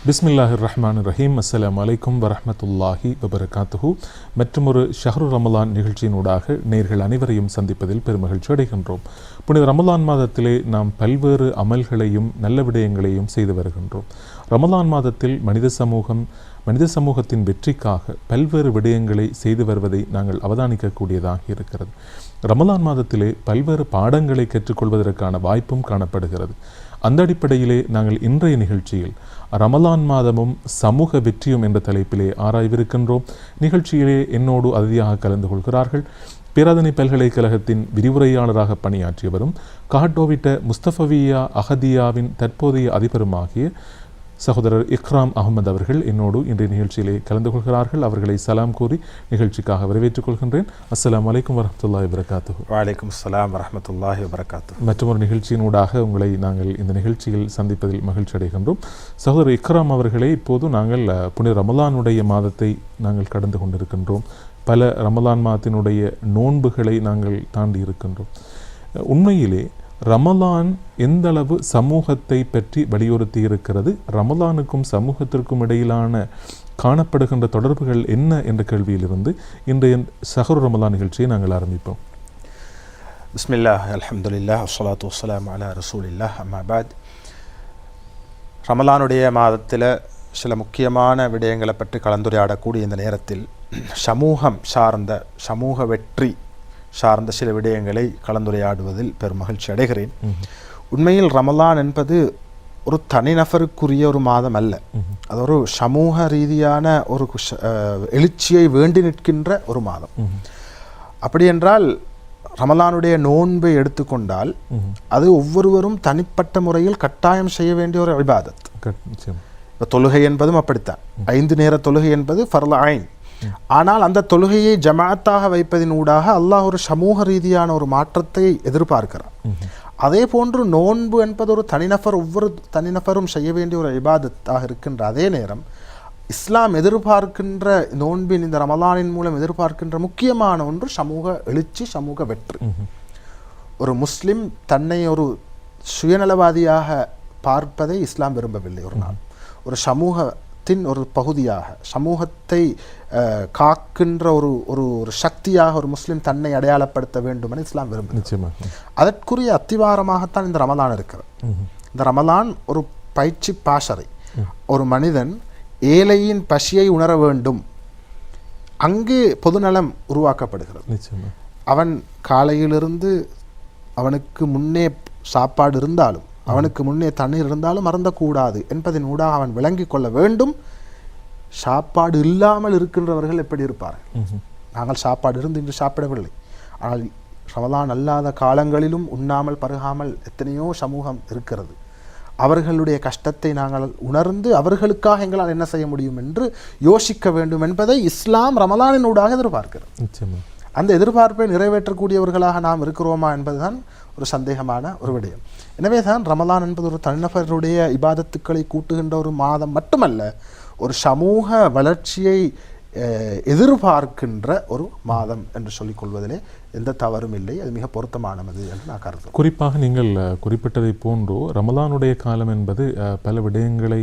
பிஸ்மில்லாஹிர் ரஹ்மானிர் ரஹீம். அஸ்ஸலாமு அலைக்கும் வரஹ்மத்துல்லாஹி வபரகாத்துஹு. மற்றுமொரு ஷஹ்ரு ரமலான் நிகழ்ச்சியினூடாக நேர்கள் அனைவரையும் சந்திப்பதில் பெருமகிழ்ச்சி அடைகின்றோம். புனித ரமலான் மாதத்திலே நாம் பல்வேறு அமல்களையும் நல்ல விடயங்களையும் செய்து வருகின்றோம். ரமலான் மாதத்தில் மனித சமூகத்தின் வெற்றிக்காக பல்வேறு விடயங்களை செய்து வருவதை நாங்கள் அவதானிக்கக்கூடியதாக இருக்கிறது. ரமலான் மாதத்திலே பல்வேறு பாடங்களை கற்றுக்கொள்வதற்கான வாய்ப்பும் காணப்படுகிறது. அந்த அடிப்படையிலே நாங்கள் இன்றைய நிகழ்ச்சியில் ரமலான் மாதமும் சமூக வெற்றியும் என்ற தலைப்பிலே ஆராய்விருக்கின்றோம். நிகழ்ச்சியிலே என்னோடு அதிதியாக கலந்து கொள்கிறார்கள் பேராதனை பல்கலைக்கழகத்தின் விரிவுரையாளராக பணியாற்றியவரும் காட்டோவிட்ட முஸ்தபவியா அஹதியாவின் தற்போதைய அதிபருமாகிய சகோதரர் இக்ராம் அகமது அவர்கள் என்னோடு இன்றைய நிகழ்ச்சியிலே கலந்து கொள்கிறார்கள். அவர்களை சலாம் கூறி நிகழ்ச்சிக்காக வரவேற்றுக் கொள்கின்றேன். அஸ்ஸலாமு அலைக்கும் வரஹ்மத்துல்லாஹி வபரகாத்துஹு. வலைக்கும் ஸலாம் வரஹ்மத்துல்லாஹி வபரகாத்துஹு. மற்றொரு நிகழ்ச்சியினூடாக உங்களை நாங்கள் இந்த நிகழ்ச்சியில் சந்திப்பதில் மகிழ்ச்சி அடைகின்றோம். சகோதரர் இக்ராம் அவர்களே, இப்போது நாங்கள் புனித ரமலானுடைய மாதத்தை நாங்கள் கடந்து கொண்டிருக்கின்றோம். பல ரமலான் மாதத்தினுடைய நோன்புகளை நாங்கள் தாண்டி இருக்கின்றோம். உண்மையிலே ரமலான் எந்தளவு சமூகத்தை பற்றி வலியுறுத்தி இருக்கிறது, ரமலானுக்கும் சமூகத்திற்கும் இடையிலான காணப்படுகின்ற தொடர்புகள் என்ன என்ற கேள்வியிலிருந்து இன்றைய ஷஹ்ரு ரமலான் நிகழ்ச்சியை நாங்கள் ஆரம்பிப்போம். பிஸ்மில்லாஹ், அல்ஹம்துலில்லாஹ், வஸ்ஸலாத்து வஸ்ஸலாமு அலா ரசூலில்லாஹ், அம்மா பாத். ரமலானுடைய மாதத்தில் சில முக்கியமான விடயங்களை பற்றி கலந்துரையாடக்கூடிய இந்த நேரத்தில் சமூக வெற்றி சார்ந்த சில விடயங்களை கலந்துரையாடுவதில் பெரும் மகிழ்ச்சி அடைகிறேன். உண்மையில் ரமலான் என்பது ஒரு தனிநபருக்குரிய ஒரு மாதம் அல்ல. அது ஒரு சமூக ரீதியான ஒரு எழுச்சியை வேண்டி நிற்கின்ற ஒரு மாதம். அப்படி என்றால் ரமலானுடைய நோன்பை எடுத்துக்கொண்டால் அது ஒவ்வொருவரும் தனிப்பட்ட முறையில் கட்டாயம் செய்ய வேண்டிய ஒரு இபாதத். இப்போ தொழுகை என்பதும் அப்படித்தான். 5 நேர தொழுகை என்பது ஃபர்ல ஐன். ஆனால் அந்த தொழுகையை ஜமாத்தாக வைப்பதின் ஊடாக அல்லாஹ் ஒரு சமூக ரீதியான ஒரு மாற்றத்தை எதிர்பார்க்கிறார். அதே போன்று நோன்பு என்பது ஒரு ஒவ்வொரு தனிநபரும் செய்ய வேண்டிய ஒரு இபாதத்தாக இருக்கின்ற அதே நேரம் இஸ்லாம் எதிர்பார்க்கின்ற நோன்பின் இந்த ரமலானின் மூலம் எதிர்பார்க்கின்ற முக்கியமான ஒன்று சமூக எழுச்சி, சமூக வெற்றி. ஒரு முஸ்லிம் தன்னை ஒரு சுயநலவாதியாக பார்ப்பதை இஸ்லாம் விரும்பவில்லை. ஒரு நாள் ஒரு சமூகத்தின் ஒரு பகுதியாக, சமூகத்தை காக்கின்ற ஒரு ஒரு சக்தியாக ஒரு முஸ்லிம் தன்னை அடையாளப்படுத்த வேண்டும் என இஸ்லாம் விரும்புகிறது. அதற்குரிய அத்திவாரமாகத்தான் இந்த ரமலான் இருக்கிறது. இந்த ரமலான் ஒரு பயிற்சி பாசறை. ஒரு மனிதன் ஏழையின் பசியை உணர வேண்டும். அங்கு பொதுநலம் உருவாக்கப்படுகிறது. அவன் காலையிலிருந்து அவனுக்கு முன்னே சாப்பாடு இருந்தாலும் அவனுக்கு முன்னே தண்ணீர் இருந்தாலும் மறந்தக்கூடாது என்பதன் ஊடாக அவன் விளங்கி கொள்ள வேண்டும். சாப்பாடு இல்லாமல் இருக்கின்றவர்கள் எப்படி இருப்பார்கள்? நாங்கள் சாப்பாடு இருந்து இன்று சாப்பிடவில்லை, ஆனால் ரமலான் அல்லாத காலங்களிலும் உண்ணாமல் பருகாமல் எத்தனையோ சமூகம் இருக்கிறது. அவர்களுடைய கஷ்டத்தை நாங்கள் உணர்ந்து அவர்களுக்காக எங்களால் என்ன செய்ய முடியும் என்று யோசிக்க வேண்டும் என்பதை இஸ்லாம் ரமலானின் ஊடாக எதிர்பார்க்கிறது. அந்த எதிர்பார்ப்பை நிறைவேற்றக்கூடியவர்களாக நாம் இருக்கிறோமா என்பதுதான் ஒரு சந்தேகமான ஒரு விடயம். எனவே தான் ரமலான் என்பது ஒரு தனிநபருடைய இபாதத்துக்களை கூட்டுகின்ற ஒரு மாதம் மட்டுமல்ல, ஒரு சமூக வளர்ச்சியை எதிர்பார்க்கின்ற ஒரு மாதம் என்று சொல்லிக் கொள்வதிலே எந்த தவறும் இல்லை. அது மிக பொருத்தமானது என்று நான் கருதுகிறேன். குறிப்பாக நீங்கள் குறிப்பிட்டதை போன்றோ ரமலானுடைய காலம் என்பது பல விடயங்களை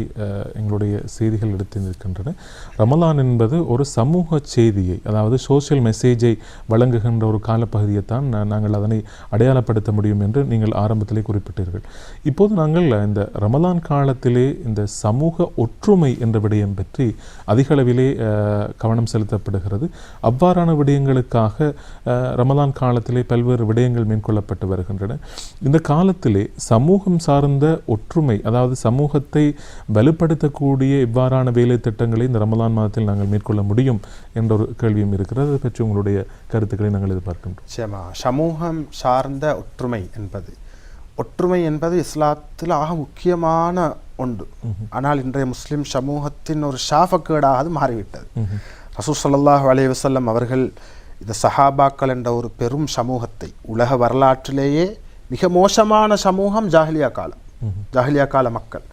எங்களுடைய செய்திகள் எடுத்து நிற்கின்றன. ரமலான் என்பது ஒரு சமூக செய்தியை, அதாவது சோசியல் மெசேஜை வழங்குகின்ற ஒரு காலப்பகுதியைத்தான் நாங்கள் அதனை அடையாளப்படுத்த முடியும் என்று நீங்கள் ஆரம்பத்திலே குறிப்பிட்டீர்கள். இப்போது நாங்கள் இந்த ரமலான் காலத்திலே இந்த சமூக ஒற்றுமை என்ற விடயம் பற்றி அதிக அளவிலே கவனம் செலுத்தப்படுகிறது. அவ்வாறான விடயங்களுக்காக ரமலான் காலத்திலே பல்வேறு விடயங்கள் மேற்கொள்ளப்பட்டு வருகின்றன. இந்த காலத்திலே சமூகம் சார்ந்த ஒற்றுமை, அதாவது சமூகத்தை வலுப்படுத்தக்கூடிய இவ்வாறான வேலை திட்டங்களை இந்த ரமலான் மாதத்தில் நாங்கள் மேற்கொள்ள முடியும் என்ற ஒரு கேள்வியும் இருக்கிறது. அதை பற்றி உங்களுடைய கருத்துக்களை நாங்கள் எதிர்பார்க்கின்றோம். சமூகம் சார்ந்த ஒற்றுமை என்பது இஸ்லாத்தில் ஆக முக்கியமான ஒன்று. ஆனால் இன்றைய முஸ்லிம் சமூகத்தின் ஒரு ஷாஃபக்கேடாக அது மாறிவிட்டது. ரசூல் ஸல்லல்லாஹு அலைஹி வஸல்லம் அவர்கள் இந்த சஹாபாக்கள் என்ற ஒரு பெரும் சமூகத்தை, உலக வரலாற்றிலேயே மிக மோசமான சமூகம் ஜாஹிலியா கால மக்கள்,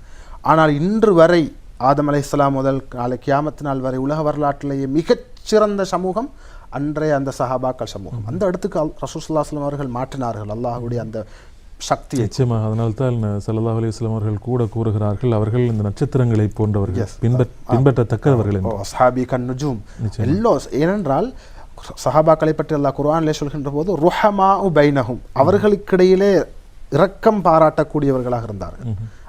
ஆனால் இன்று வரை ஆதம் அலைஹிஸ்ஸலாம் முதல் கியாமத் நாள் வரை உலக வரலாற்றிலேயே மிகச்சிறந்த சமூகம் அன்றைய அந்த சஹாபாக்கள் சமூகம். அந்த இடத்துக்கு ரசூல் ஸல்லல்லாஹு அலைஹி வஸல்லம் அவர்கள் மாற்றினார்கள். அல்லாஹ்வுடைய அந்த சக்தி. நிச்சயமாக அதனால்தான் ஸல்லல்லாஹு அலைஹி வஸல்லம் அவர்கள் கூட கூறுகிறார்கள், அவர்கள் இந்த நட்சத்திரங்களை போன்றவர்கள், பின்பற்றத்தக்கவர்கள் என்று. அஸ்ஹாபி கன்னுஜூம் எல்லோ. ஏனென்றால் சஹாபாக்களை பற்றி அல்லாஹ் குர்ஆனிலே சொல்கின்ற போது ருஹமாஉ பைனஹும், அவர்களுக்கிடையிலே இரக்கம் பாராட்டக்கூடியவர்களாக இருந்தார்கள்.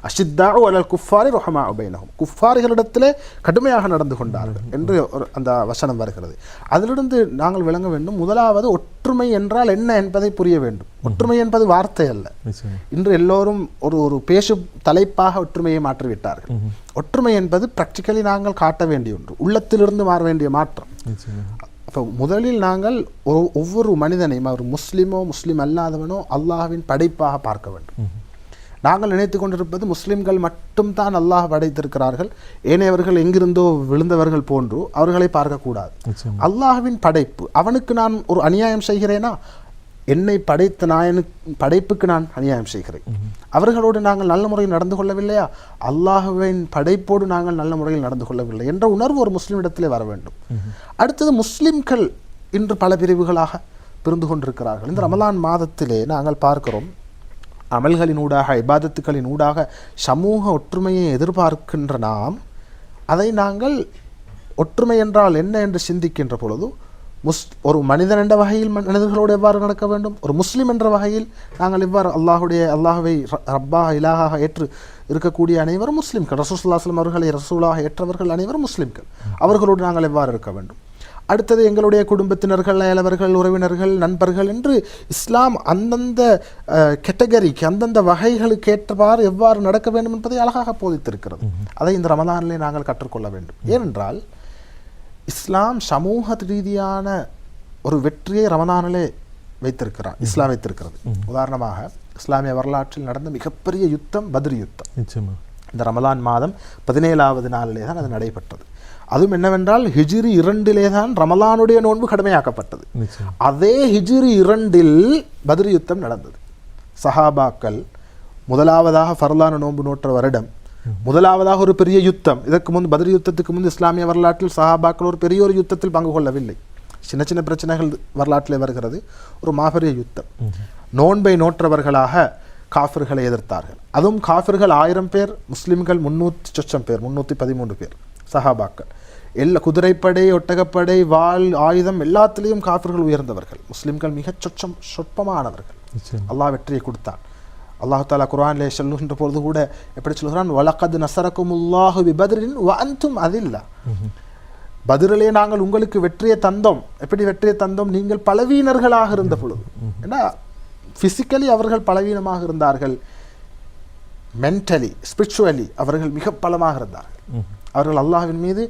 அஷித்தாஉ அலல் குஃபாரி ருஹமாஉ பைனஹும், குஃபாரிகளிடத்திலே கடுமையாக நடந்து கொண்டார்கள் என்று அந்த வசனம் வருகிறது. அதிலிருந்து நாங்கள் விளங்க வேண்டும், முதலாவது ஒற்றுமை என்றால் என்ன என்பதை புரிய வேண்டும். ஒற்றுமை என்பது வார்த்தை அல்ல. இன்று எல்லோரும் ஒரு பேசு தலைப்பாக ஒற்றுமையை மாற்றிவிட்டார்கள். ஒற்றுமை என்பது பிராக்டிக்கலி நாங்கள் காட்ட வேண்டிய ஒன்று, உள்ளத்திலிருந்து மாற வேண்டிய மாற்றம். அப்போ முதலில் நாங்கள் ஒவ்வொரு மனிதனையும், அவர் முஸ்லிமோ முஸ்லிம் அல்லாதவனோ, அல்லாஹ்வின் படைப்பாக பார்க்க வேண்டும். நாங்கள் நினைத்து கொண்டிருப்பது முஸ்லிம்கள் மட்டும்தான் அல்லாஹ் படைத்திருக்கிறார்கள், ஏனையவர்கள் எங்கிருந்தோ விழுந்தவர்கள் போன்று அவர்களை பார்க்கக்கூடாது. அல்லாஹ்வின் படைப்பு, அவனுக்கு நான் ஒரு அநியாயம் செய்கிறேனா? என்னை படைத்த படைப்புக்கு நான் அநியாயம் செய்கிறேன். அவர்களோடு நாங்கள் நல்ல முறையில் நடந்து கொள்ளவில்லையா? அல்லாஹ்வின் படைப்போடு நாங்கள் நல்ல முறையில் நடந்து கொள்ளவில்லை என்ற உணர்வு ஒரு முஸ்லிமிடத்திலே வர வேண்டும். அடுத்தது, முஸ்லிம்கள் இன்று பல பிரிவுகளாக பிரிந்து கொண்டிருக்கிறார்கள். இந்த ரமலான் மாதத்திலே நாங்கள் பார்க்கிறோம், அமல்களினூடாக, இபாதத்துக்களினூடாக சமூக ஒற்றுமையை எதிர்பார்க்கின்ற நாம், அதை நாங்கள் ஒற்றுமை என்றால் என்ன என்று சிந்திக்கின்ற பொழுது, ஒரு மனிதன் என்ற வகையில் மனிதர்களோடு எவ்வாறு நடக்க வேண்டும், ஒரு முஸ்லிம் என்ற வகையில் நாங்கள் எவ்வாறு அல்லாஹ்வை ரப்பாக இலாஹாக ஏற்று இருக்கக்கூடிய அனைவரும் முஸ்லிம்கள், ரசூல் ஸல்லல்லாஹு அலைஹி வஸல்லம் அவர்களை ரசூலாக ஏற்றவர்கள் அனைவரும் முஸ்லிம்கள், அவர்களோடு நாங்கள் எவ்வாறு இருக்க வேண்டும். அடுத்தது, எங்களுடைய குடும்பத்தினர்கள், அயலவர்கள், உறவினர்கள், நண்பர்கள் என்று இஸ்லாம் அந்தந்த கேட்டகரிக்கு, அந்தந்த வகைகளுக்கு ஏற்றவாறு எவ்வாறு நடக்க வேண்டும் என்பதை அழகாக போதித்திருக்கிறது. அதை இந்த ரமலானிலே நாங்கள் கற்றுக்கொள்ள வேண்டும். ஏனென்றால் இஸ்லாம் சமூக ரீதியான ஒரு வெற்றியை ரமலானிலே வைத்திருக்கிறார், இஸ்லாம் வைத்திருக்கிறது. உதாரணமாக இஸ்லாமிய வரலாற்றில் நடந்த மிகப்பெரிய யுத்தம் பத்ர் யுத்தம். இந்த ரமலான் மாதம் 17வது நாளிலே தான் அது நடைபெற்றது. அதுவும் என்னவென்றால் ஹிஜ்ரி 2 தான் ரமலானுடைய நோன்பு கடுமையாக்கப்பட்டது. அதே ஹிஜ்ரி 2 பத்ர் யுத்தம் நடந்தது. சஹாபாக்கள் முதலாவதாக ஃபர்லான நோன்பு நோற்ற வருடம், முதலாவதாக ஒரு பெரிய யுத்தம். இதற்கு முன்பு பத்ர் யுத்தத்துக்கு முன்பு இஸ்லாமிய வரலாற்றில் சஹாபாக்கள் ஒரு பெரிய ஒரு யுத்தத்தில் பங்கு கொள்ளவில்லை. சின்ன சின்ன பிரச்சனைகள் வரலாற்றிலே வருகிறது. ஒரு மாபெரிய யுத்தம். நோன்பை நோற்றவர்களாக காஃபிர்களை எதிர்த்தார்கள். அதுவும் காஃபிர்கள் 1000 பேர், முஸ்லிம்கள் 300 பேர், 313 பேர் சஹாபாக்கள். குதிரைப்படை, ஒட்டகப்படை, வாள், ஆயுதம் எல்லாத்திலையும் காஃபிர்கள் உயர்ந்தவர்கள், முஸ்லிம்கள் மிக சொற்பமானவர்கள். அல்லாஹ் வெற்றியை கொடுத்தான். அல்லாஹ் தஆலா குர்ஆனிலே சொல்லுகின்ற பொழுது கூட எப்படி சொல்கிறான், வலகத் நஸரகுமுல்லாஹு பிபத்ரின் வஅன்தும் அதில்லா. பத்ரிலே நாங்கள் உங்களுக்கு வெற்றியை தந்தோம். எப்படி வெற்றியை தந்தோம்? நீங்கள் பலவீனர்களாக இருந்த பொழுது. ஏன்னா பிசிக்கலி அவர்கள் பலவீனமாக இருந்தார்கள், மென்டலி ஸ்பிரிச்சுவலி அவர்கள் மிக பலமாக இருந்தார்கள். அவர்கள் அல்லாஹ்வின் மீது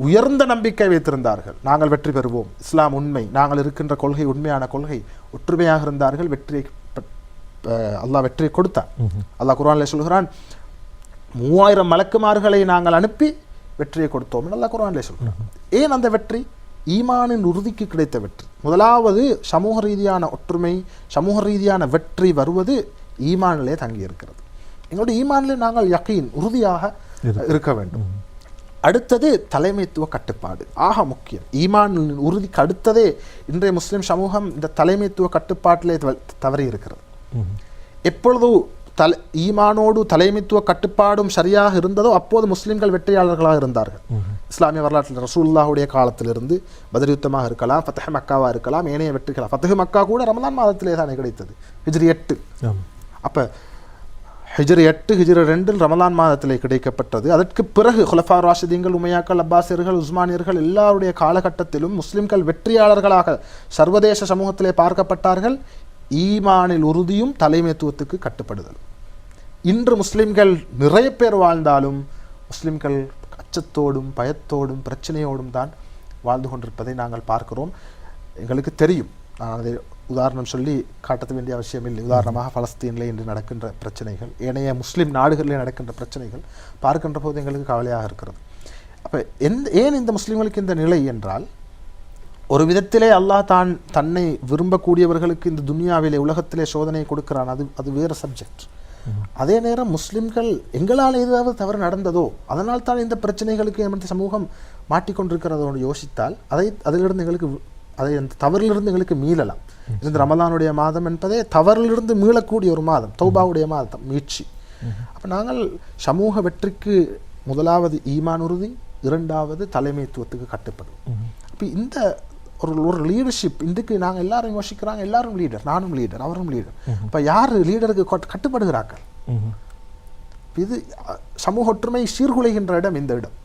உயர்ந்த நம்பிக்கை வைத்திருந்தார்கள். நாங்கள் வெற்றி பெறுவோம், இஸ்லாம் உண்மை, நாங்கள் இருக்கின்ற கொள்கை உண்மையான கொள்கை, ஒற்றுமையாக இருந்தார்கள். வெற்றியை அல்லாஹ் வெற்றியை கொடுத்தார். அல்லாஹ் குர்ஆனிலே சொல்கிறான், 3000 மலக்குமார்களை நாங்கள் அனுப்பி வெற்றியை கொடுத்தோம் என்று அல்லாஹ் குர்ஆனிலே சொல்கிறான். ஏன் அந்த வெற்றி? ஈமானின் உறுதிக்கு கிடைத்த வெற்றி. முதலாவது சமூக ரீதியான ஒற்றுமை, சமூக ரீதியான வெற்றி வருவது ஈமானிலே தங்கி இருக்கிறது. எங்களுடைய ஈமானிலே நாங்கள் யகீன் உறுதியாக இருக்க வேண்டும். அடுத்தது தலைமைத்துவ கட்டுப்பாடு, ஆக முக்கியம். ஈமானின் உறுதிக்கு அடுத்ததே இன்றைய முஸ்லிம் சமூகம் இந்த தலைமைத்துவ கட்டுப்பாட்டிலே தவறி இருக்கிறது. எப்பொழுது ஈமானோடு தலைமைத்துவ கட்டுப்பாடும் சரியாக இருந்ததோ அப்போது முஸ்லிம்கள் வெற்றியாளர்களாக இருந்தார்கள். இஸ்லாமிய வரலாற்றில் ரசூலுல்லாஹுடைய காலத்திலிருந்து பத்ர் யுத்தமாக இருக்கலாம், ஃபத்ஹ் மக்காவாக இருக்கலாம், ஏனைய வெற்றிகள். ஃபத்ஹ் மக்கா கூட ரமலான் மாதத்திலே தானே கிடைத்தது, ஹிஜ்ரி 8. அப்போ ஹிஜ்ரி 8, ஹிஜ்ரி 2 ரமலான் மாதத்திலே கிடைக்கப்பட்டது. அதற்கு பிறகு குலஃபா ராஷிதீன்கள், உமையாக்கள், அப்பாசியர்கள், உஸ்மானியர்கள் எல்லாருடைய காலகட்டத்திலும் முஸ்லிம்கள் வெற்றியாளர்களாக சர்வதேச சமூகத்திலே பார்க்கப்பட்டார்கள். ஈமானில் உறுதியும் தலைமைத்துவத்துக்கு கட்டுப்படுதல். இன்று முஸ்லிம்கள் நிறைய பேர் வாழ்ந்தாலும் முஸ்லிம்கள் அச்சத்தோடும் பயத்தோடும் பிரச்சனையோடும் தான் வாழ்ந்து கொண்டிருப்பதை நாங்கள் பார்க்கிறோம். எங்களுக்கு தெரியும், நான் அதை உதாரணம் சொல்லி காட்ட வேண்டிய அவசியம் இல்லை. உதாரணமாக பலஸ்தீனில் இன்று நடக்கின்ற பிரச்சனைகள், ஏனைய முஸ்லிம் நாடுகளிலே நடக்கின்ற பிரச்சனைகள் பார்க்கின்ற போது எங்களுக்கு கவலையாக இருக்கிறது. அப்போ ஏன் இந்த முஸ்லிம்களுக்கு இந்த நிலை என்றால், ஒரு விதத்திலே அல்லாஹ் தன்னை விரும்பக்கூடியவர்களுக்கு இந்த துனியாவிலே உலகத்திலே சோதனை கொடுக்கிறான். அது வேறு சப்ஜெக்ட். அதே நேரம் முஸ்லிம்கள் எங்களால் ஏதாவது தவறு நடந்ததோ அதனால் தான் இந்த பிரச்சனைகளுக்கு எமது சமூகம் மாட்டிக்கொண்டிருக்கிறதோடு யோசித்தால் அதிலிருந்து எங்களுக்கு அதை அந்த தவறிலிருந்து எங்களுக்கு மீளலாம். இந்த ரமலானுடைய மாதம் என்பதே தவறிலிருந்து மீளக்கூடிய ஒரு மாதம், தௌபாவுடைய மாதம், மீட்சி. அப்போ நாங்கள் சமூக வெற்றிக்கு முதலாவது ஈமான் உறுதி, இரண்டாவது தலைமைத்துவத்துக்கு கட்டுப்படும். அப்போ இந்த ஒரு லீடர்ஷிப் இன்றைக்கு நாங்கள் எல்லாரும் யோசிக்கிறாங்க, எல்லாரும் லீடர், நானும் லீடர், அவரும் லீடர். இப்போ யார் லீடருக்கு கட்டுப்படுகிறார்கள்? இது சமூக ஒற்றுமை சீர்குலைகின்ற இடம் இந்த இடம்.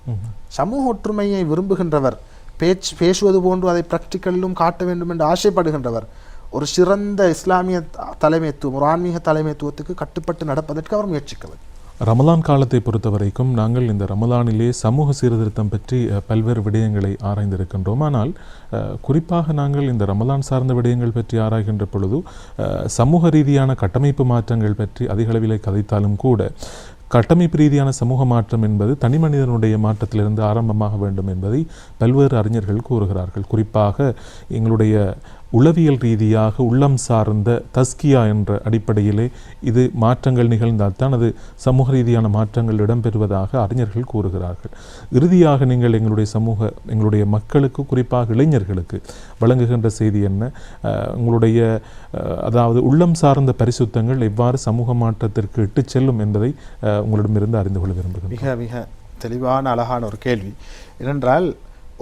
சமூக ஒற்றுமையை விரும்புகின்றவர், பேசுவது போன்று அதை பிராக்டிக்கலிலும் காட்ட வேண்டும் என்று ஆசைப்படுகின்றவர் ஒரு சிறந்த இஸ்லாமிய தலைமைத்துவம், ஒரு ஆன்மீக தலைமைத்துவத்துக்கு கட்டுப்பட்டு நடப்பதற்கு அவர் முயற்சிக்கவர். ரமலான் காலத்தை பொறுத்த வரைக்கும் நாங்கள் இந்த ரமலானிலே சமூக சீர்திருத்தம் பற்றி பல்வேறு விடயங்களை ஆராய்ந்திருக்கின்றோம். ஆனால் குறிப்பாக நாங்கள் இந்த ரமலான் சார்ந்த விடயங்கள் பற்றி ஆராய்கின்ற பொழுது சமூக ரீதியான கட்டமைப்பு மாற்றங்கள் பற்றி அதிக அளவிலே கதைத்தாலும் கூட கட்டமைப்பு ரீதியான சமூக மாற்றம் என்பது தனி மனிதனுடைய மாற்றத்திலிருந்து ஆரம்பமாக வேண்டும் என்பதை பல்வேறு அறிஞர்கள் கூறுகிறார்கள். குறிப்பாக எங்களுடைய உளவியல் ரீதியாக உள்ளம் சார்ந்த தஸ்கியா என்ற அடிப்படையிலே இது மாற்றங்கள் நிகழ்ந்தால்தான் அது சமூக ரீதியான மாற்றங்கள் இடம்பெறுவதாக அறிஞர்கள் கூறுகிறார்கள். இறுதியாக நீங்கள் எங்களுடைய மக்களுக்கு, குறிப்பாக இளைஞர்களுக்கு வழங்குகின்ற செய்தி என்ன? உங்களுடைய அதாவது உள்ளம் சார்ந்த பரிசுத்தங்கள் எவ்வாறு சமூக மாற்றத்திற்கு இட்டு செல்லும் என்பதை உங்களிடமிருந்து அறிந்து கொள்ள விரும்புகிறேன். மிக மிக தெளிவான அழகான ஒரு கேள்வி. ஏனென்றால்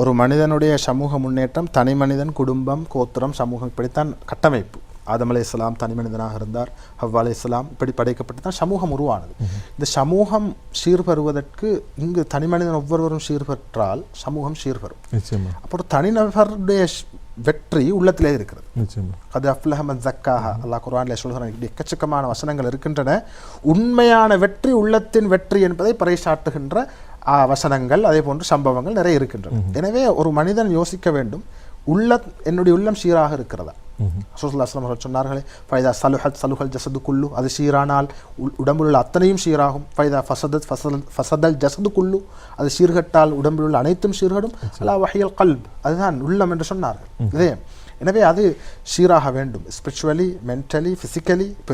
ஒரு மனிதனுடைய சமூக முன்னேற்றம் தனி மனிதன், குடும்பம், கோத்திரம், சமூகம், இப்படித்தான் கட்டமைப்பு. ஆதம் அலைஹிஸ்ஸலாம் தனி மனிதனாக இருந்தார், ஹவ்வா அலைஹிஸ்ஸலாம் இப்படி படைக்கப்பட்டு தான் சமூகம் உருவானது. இந்த சமூகம் சீர்பெறுவதற்கு இங்கு தனி மனிதன் ஒவ்வொருவரும் சீர்பெற்றால் சமூகம் சீர்பெறும். அப்போ தனிநபருடைய வெற்றி உள்ளத்திலே இருக்கிறது. அது அஃப்லஹ மன் ஸக்காஹா, அல்லாஹ் குர்ஆனிலே சொல்கிறான். இப்படி எக்கச்சக்கமான வசனங்கள் இருக்கின்றன. உண்மையான வெற்றி உள்ளத்தின் வெற்றி என்பதை பறைசாட்டுகின்ற வசனங்கள், அதே போன்று சம்பவங்கள் நிறைய இருக்கின்றன. எனவே ஒரு மனிதன் யோசிக்க வேண்டும், என்னுடைய உள்ளம் சீராக இருக்கிறதா? ரசூலுல்லாஹி ஸல்லல்லாஹு அலைஹி வஸல்லம் சொன்னார்களே, ஃபைதா சலுஹத் சலுஹல் ஜஸது குல்லு, அது சீரானால் உடம்பிலுள்ள அத்தனையும் சீராகும். ஃபைதா ஃபசதல் ஜஸது குல்லு, அது சீர்கட்டால் உடம்பிலுள்ள அனைத்தும் சீர்கடும். அலா வஹியல் கல்ப், அதுதான் உள்ளம் என்று சொன்னார்கள், இதயம். எனவே அது சீராக வேண்டும், ஸ்பிரிச்சுவலி, மென்டலி, ஃபிசிக்கலி. இப்போ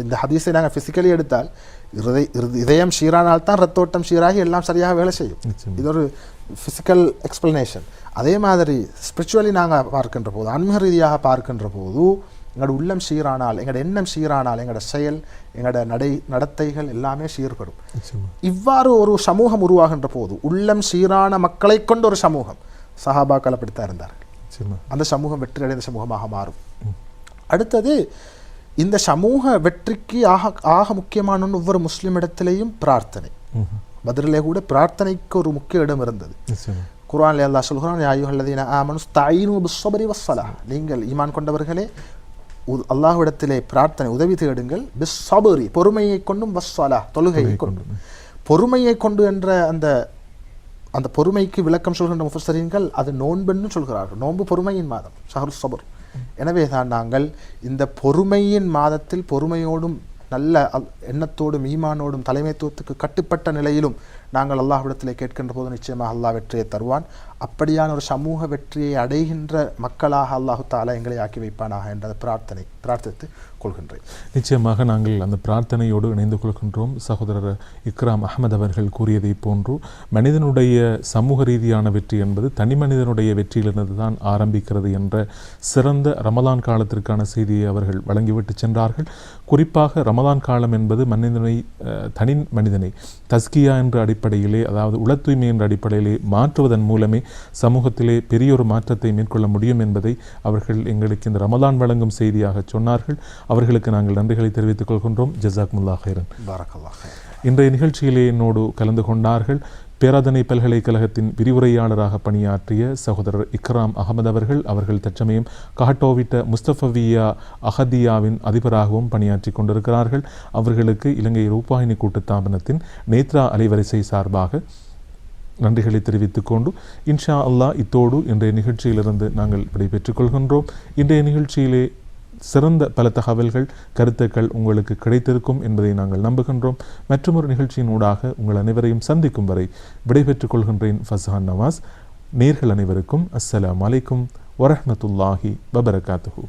இந்த ஹதீஸை நாங்கள் ஃபிசிக்கலி எடுத்தால் இதயம் சீரானால் தான் ரத்தோட்டம் சீராகி எல்லாம் சரியாக வேலை செய்யும். இது ஒரு ஃபிசிக்கல் எக்ஸ்பிளனேஷன். அதே மாதிரி ஸ்பிரிச்சுவலி நாங்கள் பார்க்கின்ற போது, ஆன்மீக ரீதியாக பார்க்கின்ற போது, எங்களோட உள்ளம் சீரானால், எங்களோட எண்ணம் சீரானால், எங்களோட செயல், எங்களோட நடத்தைகள் எல்லாமே சீர்படும். இவ்வாறு ஒரு சமூகம் உருவாகின்ற போது, உள்ளம் சீரான மக்களை கொண்ட ஒரு சமூகம், சஹாபாக்கள் அப்படித்தான் இருந்தார்கள், அந்த சமூகம் வெற்றி அடைந்த சமூகமாக மாறும். அடுத்தது, இந்த சமூக வெற்றிக்கு ஆக முக்கியமான ஒவ்வொரு முஸ்லிம் இடத்திலேயும் பிரார்த்தனை. பத்ரிலே கூட பிரார்த்தனைக்கு ஒரு முக்கிய இடம் இருந்தது. குர்ஆனிலே அல்லாஹ் சொல்கிறான், யா அய்யுஹல்லதீன ஆமனு ஸ்தஈனு பிஸ்ஸப்ரி வஸ்ஸலாஹ், நீங்கள் ஈமான் கொண்டவர்களே அல்லாஹ்விடத்திலே பிரார்த்தனை, உதவி தேடுங்கள், பிஸ்ஸப்ரி, பொறுமையை கொண்டும், வஸ்ஸலாஹ், தொழுகையை கொண்டும். பொறுமையை கொண்டு என்ற அந்த பொறுமைக்கு விளக்கம் சொல்கின்ற முஃபஸ்ஸரீன்கள் அது நோன்புன்னு சொல்கிறார்கள். நோன்பு பொறுமையின் மாதம், ஷஹ்ரு ஸப்ர். எனவே தான் நாங்கள் இந்த பொறுமையின் மாதத்தில் பொறுமையோடும் நல்ல எண்ணத்தோடும் ஈமானோடும் தலைமைத்துவத்துக்கு கட்டுப்பட்ட நிலையிலும் நாங்கள் அல்லாஹ்விடத்திலே கேட்கின்ற போது நிச்சயமாக அல்லாஹ் வெற்றியை தருவான். அப்படியான ஒரு சமூக வெற்றியை அடைகின்ற மக்களாக அல்லாஹு தஆலா எங்களை ஆக்கி வைப்பானாக என்ற பிரார்த்தித்து கொள்கின்றேன். நிச்சயமாக நாங்கள் அந்த பிரார்த்தனையோடு இணைந்து கொள்கின்றோம். சகோதரர் இக்ராம் அஹ்மத் அவர்கள் கூறியதை போன்று மனிதனுடைய சமூக ரீதியான வெற்றி என்பது தனி மனிதனுடைய வெற்றியிலிருந்து தான் ஆரம்பிக்கிறது என்ற சிறந்த ரமலான் காலத்திற்கான செய்தியை அவர்கள் வழங்கிவிட்டு சென்றார்கள். குறிப்பாக ரமலான் காலம் என்பது தனி மனிதனை தஸ்கியா என்ற அடிப்படையிலே, அதாவது உள தூய்மை என்ற அடிப்படையிலே மாற்றுவதன் மூலமே சமூகத்திலே பெரியொரு மாற்றத்தை மேற்கொள்ள முடியும் என்பதை அவர்கள் எங்களுக்கு இந்த ரமலான் வழங்கும் செய்தியாக சொன்னார்கள். அவர்களுக்கு நாங்கள் நன்றிகளை தெரிவித்துக் கொள்கின்றோம். ஜஸாக்குமுல்லாஹ் ஹைரன். பாரக்கல்லாஹ் ஹைரன். இன்றைய நிகழ்ச்சியிலே என்னோடு கலந்து கொண்டார்கள் பேராதனை பல்கலைக்கழகத்தின் விரிவுரையாளராக பணியாற்றிய சகோதரர் இக்ராம் அகமது அவர்கள் தற்சமயம் காட்டோவிட்ட முஸ்தஃபவியா அஹதியாவின் அதிபராகவும் பணியாற்றி கொண்டிருக்கிறார்கள். அவர்களுக்கு இலங்கை ரூபாயினி கூட்டுத்தாபனத்தின் நேத்ரா அலைவரிசை சார்பாக நன்றிகளை தெரிவித்துக் கொண்டு இன்ஷா அல்லாஹ் இத்தோடு இன்றைய நிகழ்ச்சியிலிருந்து நாங்கள் விடைபெற்றுக் கொள்கின்றோம். இன்றைய நிகழ்ச்சியிலே சிறந்த பல தகவல்கள், கருத்துக்கள் உங்களுக்கு கிடைத்திருக்கும் என்பதை நாங்கள் நம்புகின்றோம். மற்றொரு நிகழ்ச்சியின் ஊடாக உங்கள் அனைவரையும் சந்திக்கும் வரை விடைபெற்றுக் கொள்கின்றேன். ஃபஸ்ஹான் நவாஸ். நேர்கள் அனைவருக்கும் அஸ்ஸலாமு அலைக்கும் வரஹ்மத்துல்லாஹி வபரகாத்துஹு.